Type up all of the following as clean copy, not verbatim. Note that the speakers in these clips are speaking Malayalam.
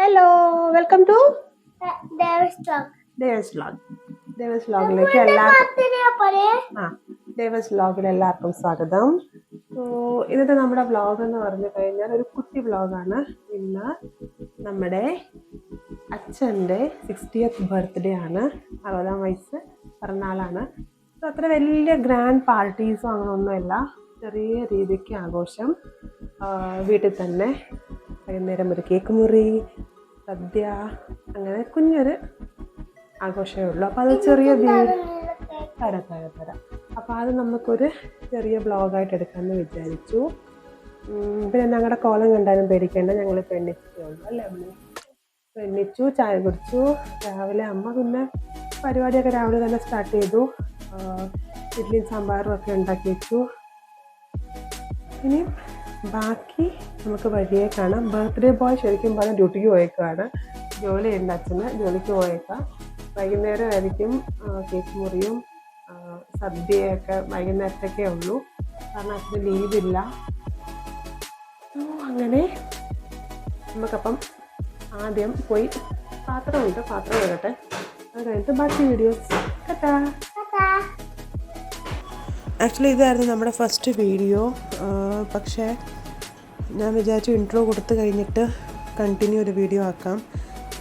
Hello, welcome to Deva's vlog. Deva's വ്ലോഗിലേക്ക് എല്ലാവർക്കും സ്വാഗതം. ഇന്നത്തെ നമ്മുടെ വ്ലോഗ് എന്ന് പറഞ്ഞു കഴിഞ്ഞാൽ ഒരു കുട്ടി വ്ലോഗാണ്. ഇന്ന് നമ്മുടെ അച്ഛൻ്റെ 60th ബർത്ത്ഡേ ആണ്. 60ാം വയസ്സ് പിറന്നാളാണ്. അത്ര വലിയ ഗ്രാൻഡ് പാർട്ടീസോ അങ്ങനെയൊന്നുമില്ല, ചെറിയ രീതിക്ക് ആഘോഷം. വീട്ടിൽ തന്നെ വൈകുന്നേരം ഒരു കേക്ക് മുറി, സദ്യ, അങ്ങനെ കുഞ്ഞൊരു ആഘോഷമേ ഉള്ളൂ. അപ്പോൾ അത് ചെറിയ തരാം. അപ്പോൾ അത് നമുക്കൊരു ചെറിയ വ്ളോഗായിട്ട് എടുക്കാമെന്ന് വിചാരിച്ചു. പിന്നെ ഞങ്ങളുടെ കോലം കണ്ടാലും പേടിക്കേണ്ട, ഞങ്ങൾ പെണ്ണിച്ചുള്ളൂ അല്ലേ അമ്മ? പെണ്ണിച്ചു, ചായ കുടിച്ചു. രാവിലെ അമ്മ പിന്നെ പരിപാടിയൊക്കെ രാവിലെ തന്നെ സ്റ്റാർട്ട് ചെയ്തു. ഇഡ്ഡലിയും സാമ്പാറും ഒക്കെ ഉണ്ടാക്കി വെച്ചു. ഇനി ബാക്കി നമുക്ക് വഴിയെ കാണാം. ബർത്ത്ഡേ ബോയ് ശരിക്കും പറഞ്ഞാൽ ഡ്യൂട്ടിക്ക് പോയേക്കാണ്. ജോലിയുണ്ട് അച്ഛന്, ജോലിക്ക് പോയേക്കാം. വൈകുന്നേരം ആയിരിക്കും കേക്ക് മുറിയും സദ്യയൊക്കെ വൈകുന്നേരത്തൊക്കെ ഉള്ളൂ, കാരണം അച്ഛന് ലീവില്ല. അങ്ങനെ നമുക്കപ്പം ആദ്യം പോയി പാത്രം കഴുകട്ടെ. അത് കഴിഞ്ഞിട്ട് ബാക്കി വീഡിയോസ് കേട്ടാ. ആക്ച്വലി ഇതായിരുന്നു നമ്മുടെ ഫസ്റ്റ് വീഡിയോ. പക്ഷേ ഞാൻ വിചാരിച്ചു ഇൻട്രോ കൊടുത്തു കഴിഞ്ഞിട്ട് കണ്ടിന്യൂ ഒരു വീഡിയോ ആക്കാം.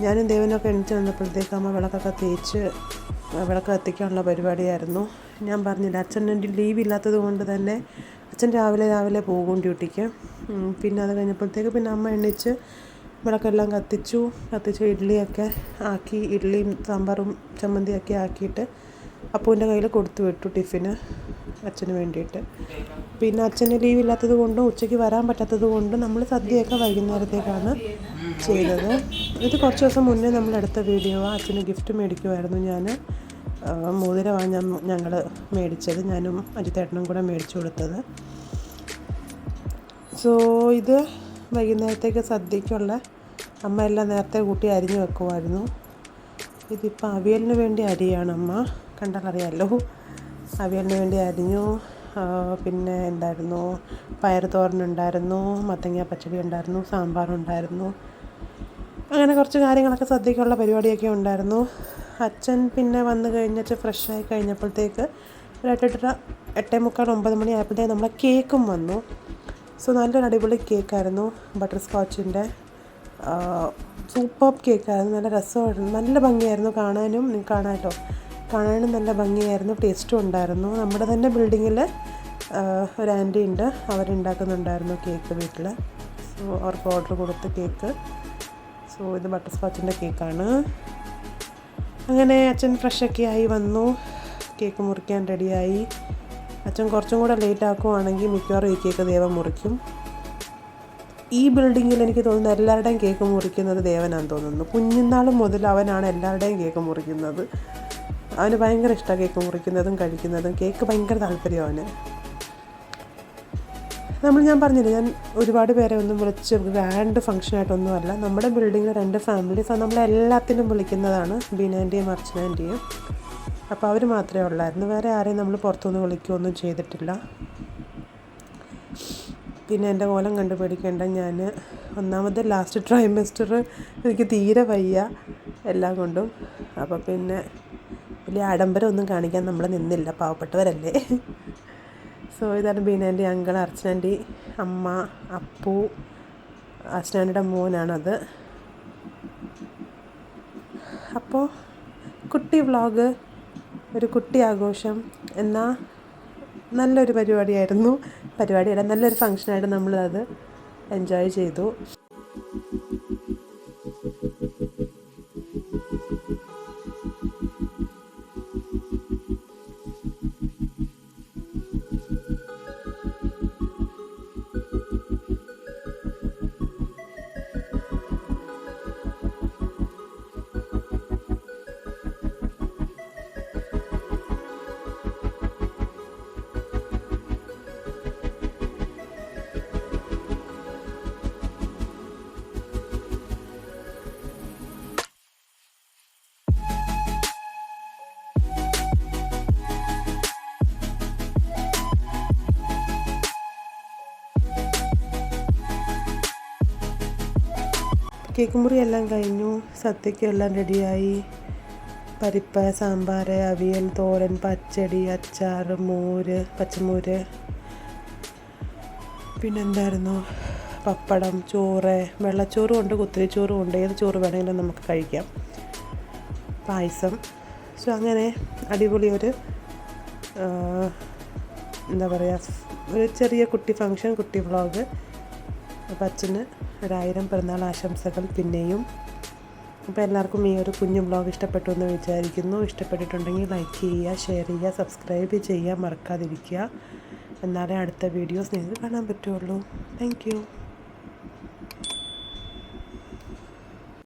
ഞാനും ദേവനൊക്കെ എണീച്ച് വന്നപ്പോഴത്തേക്ക് അമ്മ വിളക്കൊക്കെ തേച്ച് വിളക്ക് കത്തിക്കാനുള്ള പരിപാടിയായിരുന്നു. ഞാൻ പറഞ്ഞില്ല, അച്ഛൻ്റെ ലീവ് ഇല്ലാത്തത് കൊണ്ട് തന്നെ അച്ഛൻ രാവിലെ പോകും ഡ്യൂട്ടിക്ക്. പിന്നെ അത് കഴിഞ്ഞപ്പോഴത്തേക്ക് പിന്നെ അമ്മ എണീച്ച് വിളക്കെല്ലാം കത്തിച്ചു ഇഡ്ഡലിയൊക്കെ ആക്കി, ഇഡ്ഡലിയും സാമ്പാറും ചമ്മന്തിയൊക്കെ ആക്കിയിട്ട് അപ്പൂൻ്റെ കയ്യിൽ കൊടുത്തു വിട്ടു ടിഫിന് അച്ഛന് വേണ്ടിയിട്ട്. പിന്നെ അച്ഛന് ലീവ് ഇല്ലാത്തത് കൊണ്ടും ഉച്ചയ്ക്ക് വരാൻ പറ്റാത്തത് കൊണ്ടും നമ്മൾ സദ്യയൊക്കെ വൈകുന്നേരത്തേക്കാണ് ചെയ്തത്. ഇത് കുറച്ച് ദിവസം മുന്നേ നമ്മൾ എടുത്ത വീഡിയോ. അച്ഛന് ഗിഫ്റ്റ് മേടിക്കുമായിരുന്നു. ഞാൻ മോതിരമാണ് ഞങ്ങൾ മേടിച്ചത്, ഞാനും അജിത്തേട്ടനും കൂടെ മേടിച്ചു കൊടുത്തത്. സോ ഇത് വൈകുന്നേരത്തേക്ക് സദ്യക്കുള്ള അമ്മ എല്ലാം നേരത്തെ കൂട്ടി അരിഞ്ഞു വെക്കുമായിരുന്നു. ഇതിപ്പോൾ അവിയലിന് വേണ്ടി അരിയാണ് അമ്മ, കണ്ടാലറിയാമല്ലോ. അവിയലിന് വേണ്ടി അരിഞ്ഞു. പിന്നെ ഉണ്ടായിരുന്നു പയർ തോരനുണ്ടായിരുന്നു, മത്തങ്ങ പച്ചടി ഉണ്ടായിരുന്നു, സാമ്പാറുണ്ടായിരുന്നു. അങ്ങനെ കുറച്ച് കാര്യങ്ങളൊക്കെ സദ്യക്കുള്ള പരിപാടിയൊക്കെ ഉണ്ടായിരുന്നു. അച്ഛൻ പിന്നെ വന്നു കഴിഞ്ഞിട്ട് ഫ്രഷായി കഴിഞ്ഞപ്പോഴത്തേക്ക് ഒരു 8:45 9 മണി ആയപ്പോഴത്തേക്ക് നമ്മളെ കേക്കും വന്നു. സോ നല്ലൊരു അടിപൊളി കേക്കായിരുന്നു, ബട്ടർ സ്കോച്ചിൻ്റെ സൂപ്പർ കേക്കായിരുന്നു. നല്ല രസമായിരുന്നു, നല്ല ഭംഗിയായിരുന്നു കാണാനും. കാണാനും നല്ല ഭംഗിയായിരുന്നു, ടേസ്റ്റും ഉണ്ടായിരുന്നു. നമ്മുടെ തന്നെ ബിൽഡിങ്ങിൽ ഒരു ആൻറ്റി ഉണ്ട്, അവരുണ്ടാക്കുന്നുണ്ടായിരുന്നു കേക്ക് വീട്ടിൽ. സോ അവർക്ക് ഓർഡർ കൊടുത്ത കേക്ക്. സോ ഇത് ബട്ടർ സ്കോച്ചിൻ്റെ കേക്കാണ്. അങ്ങനെ അച്ഛൻ ഫ്രഷൊക്കെ ആയി വന്നു, കേക്ക് മുറിക്കാൻ റെഡിയായി. അച്ഛൻ കുറച്ചും കൂടെ ലേറ്റ് ആക്കുവാണെങ്കിൽ മിക്കവാറും ഈ കേക്ക് ദേവൻ മുറിക്കും. ഈ ബിൽഡിങ്ങിൽ എനിക്ക് തോന്നുന്നു എല്ലാവരുടെയും കേക്ക് മുറിക്കുന്നത് ദേവനാണെന്ന് തോന്നുന്നു. കുഞ്ഞുനാൾ മുതൽ അവനാണ് എല്ലാവരുടെയും കേക്ക് മുറിക്കുന്നത്. അവന് ഭയങ്കര ഇഷ്ടമാണ് കേക്ക് മുറിക്കുന്നതും കഴിക്കുന്നതും. കേക്ക് ഭയങ്കര താല്പര്യം അവന്. ഞാൻ പറഞ്ഞില്ലേ, ഞാൻ ഒരുപാട് പേരെ ഒന്നും വിളിച്ച് ഗ്രാൻഡ് ഫംഗ്ഷനായിട്ടൊന്നുമല്ല. നമ്മുടെ ബിൽഡിങ്ങിൽ 2 ഫാമിലീസ് നമ്മളെല്ലാത്തിനും വിളിക്കുന്നതാണ്, ബീനാൻ്റെയും അർച്ചനാൻ്റെയും. അപ്പോൾ അവർ മാത്രമേ ഉള്ളായിരുന്നു, വേറെ ആരെയും നമ്മൾ പുറത്തുനിന്ന് വിളിക്കുകയൊന്നും ചെയ്തിട്ടില്ല. പിന്നെ എൻ്റെ കോലം കണ്ടു പേടിക്കേണ്ട, ഞാൻ ഒന്നാമത് ലാസ്റ്റ് ട്രൈമസ്റ്റർ, എനിക്ക് തീരെ വയ്യ എല്ലാം കൊണ്ടും. അപ്പോൾ പിന്നെ വലിയ ആഡംബരം ഒന്നും കാണിക്കാൻ നമ്മൾ നിന്നില്ല, പാവപ്പെട്ടവരല്ലേ. സോ ഇതാണ് ബീനാൻ്റി, അങ്കിൾ, അർച്ചനാൻ്റി, അമ്മ, അപ്പു, അർച്ചനാൻ്റിയുടെ മോനാണത്. അപ്പോൾ കുട്ടി വ്ളോഗ്, ഒരു കുട്ടി ആഘോഷം എന്നാൽ നല്ലൊരു പരിപാടിയല്ല, നല്ലൊരു ഫങ്ഷനായിട്ട് നമ്മളത് എൻജോയ് ചെയ്തു. കേക്ക് മുറി എല്ലാം കഴിഞ്ഞു. സദ്യയ്ക്ക് എല്ലാം റെഡിയായി. പരിപ്പ്, സാമ്പാർ, അവിയൽ, തോരൻ, പച്ചടി, അച്ചാർ, മോര്, പച്ചമോര്, പിന്നെന്തായിരുന്നു, പപ്പടം, ചോറ്, വെള്ളച്ചോറും ഉണ്ട്, കുത്തിരിച്ചോറും ഉണ്ട്. ഏത് ചോറ് വേണമെങ്കിലും നമുക്ക് കഴിക്കാം. പായസം. സോ അങ്ങനെ അടിപൊളി ഒരു എന്താ പറയുക, ഒരു ചെറിയ കുട്ടി ഫങ്ഷൻ, കുട്ടി വ്ളോഗ്. അപ്പോൾ അച്ഛന് 1000 പിറന്നാൾ ആശംസകൾ പിന്നെയും. അപ്പോൾ എല്ലാവർക്കും ഈ ഒരു കുഞ്ഞു വ്ളോഗ് ഇഷ്ടപ്പെട്ടു എന്ന് വിചാരിക്കുന്നു. ഇഷ്ടപ്പെട്ടിട്ടുണ്ടെങ്കിൽ ലൈക്ക് ചെയ്യുക, ഷെയർ ചെയ്യുക, സബ്സ്ക്രൈബ് ചെയ്യുക മറക്കാതിരിക്കുക. എന്നാലേ അടുത്ത വീഡിയോസ് നിങ്ങൾക്ക് കാണാൻ പറ്റുള്ളൂ. Thank you.